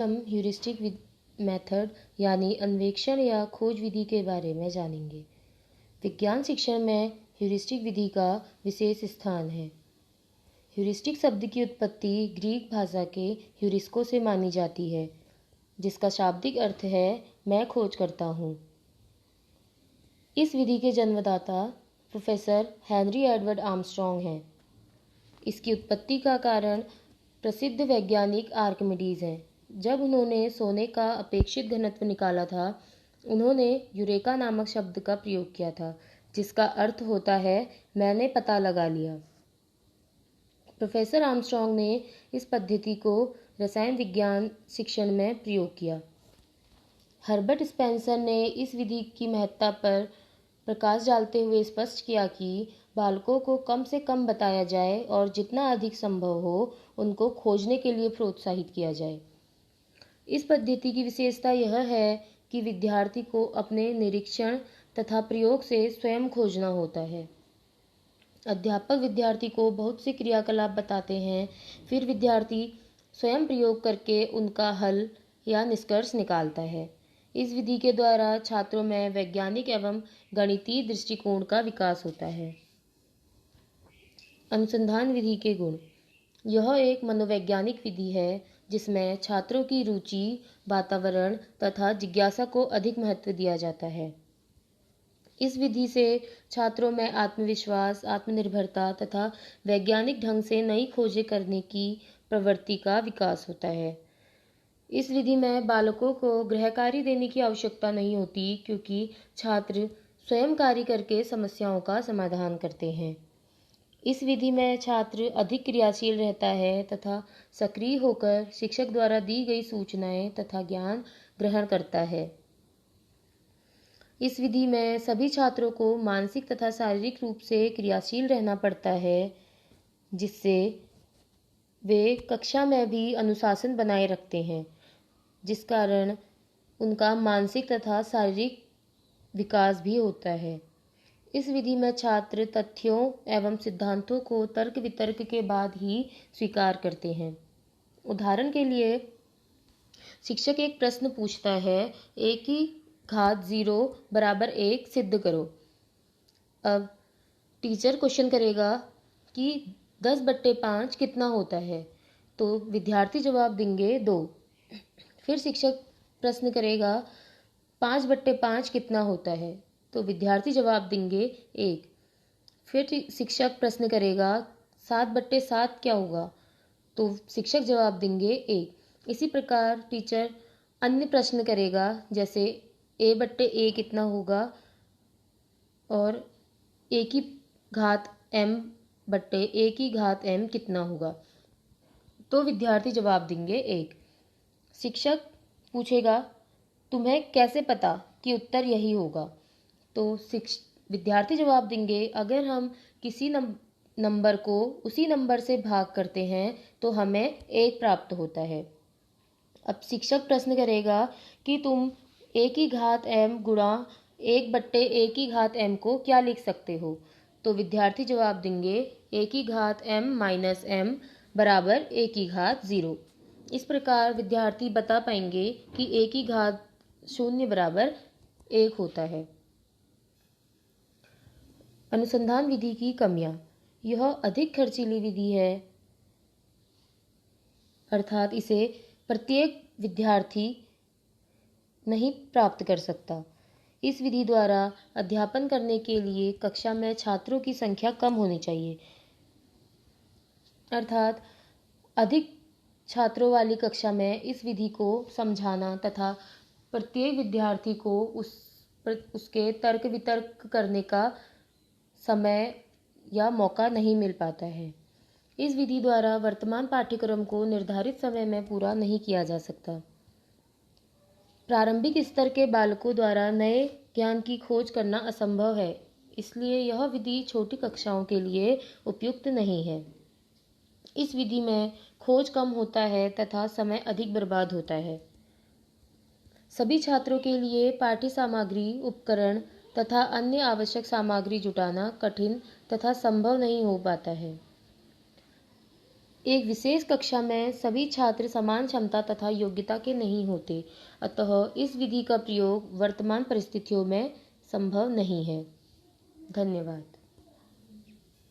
हम heuristic method यानी अन्वेषण या खोज विधि के बारे में जानेंगे। विज्ञान शिक्षण में ह्यूरिस्टिक विधि का विशेष स्थान है। ह्यूरिस्टिक शब्द की उत्पत्ति ग्रीक भाषा के ह्यूरिस्को से मानी जाती है, जिसका शाब्दिक अर्थ है मैं खोज करता हूँ। इस विधि के जन्मदाता प्रोफेसर हेनरी एडवर्ड आर्मस्ट्रांग हैं। इसकी उत्पत्ति का कारण प्रसिद्ध वैज्ञानिक आर्किमिडीज हैं। जब उन्होंने सोने का अपेक्षित घनत्व निकाला था, उन्होंने यूरेका नामक शब्द का प्रयोग किया था, जिसका अर्थ होता है मैंने पता लगा लिया। प्रोफेसर आर्मस्ट्रांग ने इस पद्धति को रसायन विज्ञान शिक्षण में प्रयोग किया। हर्बर्ट स्पेंसर ने इस विधि की महत्ता पर प्रकाश डालते हुए स्पष्ट किया कि बालकों को कम से कम बताया जाए और जितना अधिक संभव हो उनको खोजने के लिए प्रोत्साहित किया जाए। इस पद्धति की विशेषता यह है कि विद्यार्थी को अपने निरीक्षण तथा प्रयोग से स्वयं खोजना होता है। अध्यापक विद्यार्थी को बहुत से क्रियाकलाप बताते हैं, फिर विद्यार्थी स्वयं प्रयोग करके उनका हल या निष्कर्ष निकालता है। इस विधि के द्वारा छात्रों में वैज्ञानिक एवं गणितीय दृष्टिकोण का विकास होता है। अनुसंधान विधि के गुण। यह एक मनोवैज्ञानिक विधि है जिसमें छात्रों की रुचि, वातावरण तथा जिज्ञासा को अधिक महत्व दिया जाता है। इस विधि से छात्रों में आत्मविश्वास, आत्मनिर्भरता तथा वैज्ञानिक ढंग से नई खोजें करने की प्रवृत्ति का विकास होता है। इस विधि में बालकों को गृह कार्य देने की आवश्यकता नहीं होती, क्योंकि छात्र स्वयं कार्य करके समस्याओं का समाधान करते हैं। इस विधि में छात्र अधिक क्रियाशील रहता है तथा सक्रिय होकर शिक्षक द्वारा दी गई सूचनाएं तथा ज्ञान ग्रहण करता है। इस विधि में सभी छात्रों को मानसिक तथा शारीरिक रूप से क्रियाशील रहना पड़ता है, जिससे वे कक्षा में भी अनुशासन बनाए रखते हैं, जिस कारण उनका मानसिक तथा शारीरिक विकास भी होता है। इस विधि में छात्र तथ्यों एवं सिद्धांतों को तर्क वितर्क के बाद ही स्वीकार करते हैं। उदाहरण के लिए शिक्षक एक प्रश्न पूछता है, a की घात 0 बराबर 1 सिद्ध करो। अब टीचर क्वेश्चन करेगा कि 10/5 कितना होता है, तो विद्यार्थी जवाब देंगे 2। फिर शिक्षक प्रश्न करेगा 5/5 कितना होता है, तो विद्यार्थी जवाब देंगे 1। फिर शिक्षक प्रश्न करेगा 7/7 क्या होगा, तो शिक्षक जवाब देंगे 1। इसी प्रकार टीचर अन्य प्रश्न करेगा, जैसे a/a कितना होगा और a की घात m/a की घात m कितना होगा, तो विद्यार्थी जवाब देंगे 1। शिक्षक पूछेगा तुम्हें कैसे पता कि उत्तर यही होगा, तो विद्यार्थी जवाब देंगे अगर हम किसी नंबर को उसी नंबर से भाग करते हैं तो हमें 1 प्राप्त होता है। अब शिक्षक प्रश्न करेगा कि तुम a की घात m गुणा 1/a की घात m को क्या लिख सकते हो, तो विद्यार्थी जवाब देंगे a की घात m माइनस m बराबर a की घात 0। इस प्रकार विद्यार्थी बता पाएंगे कि a की घात 0 बराबर 1 होता है। अनुसंधान विधि की कमियां। यह अधिक खर्चीली विधि है, अर्थात इसे प्रत्येक विद्यार्थी नहीं प्राप्त कर सकता। इस विधि द्वारा अध्यापन करने के लिए कक्षा में छात्रों की संख्या कम होनी चाहिए, अर्थात अधिक छात्रों वाली कक्षा में इस विधि को समझाना तथा प्रत्येक विद्यार्थी को उसके तर्क वितर्क करने का समय या मौका नहीं मिल पाता है। इस विधि द्वारा वर्तमान पाठ्यक्रम को निर्धारित समय में पूरा नहीं किया जा सकता। प्रारंभिक स्तर के बालकों द्वारा नए ज्ञान की खोज करना असंभव है, इसलिए यह विधि छोटी कक्षाओं के लिए उपयुक्त नहीं है। इस विधि में खोज कम होता है तथा समय अधिक बर्बाद होता है। सभी छात्रों के लिए पाठ्य सामग्री, उपकरण तथा अन्य आवश्यक सामग्री जुटाना कठिन तथा संभव नहीं हो पाता है। एक विशेष कक्षा में सभी छात्र समान क्षमता तथा योग्यता के नहीं होते, अतः इस विधि का प्रयोग वर्तमान परिस्थितियों में संभव नहीं है। धन्यवाद।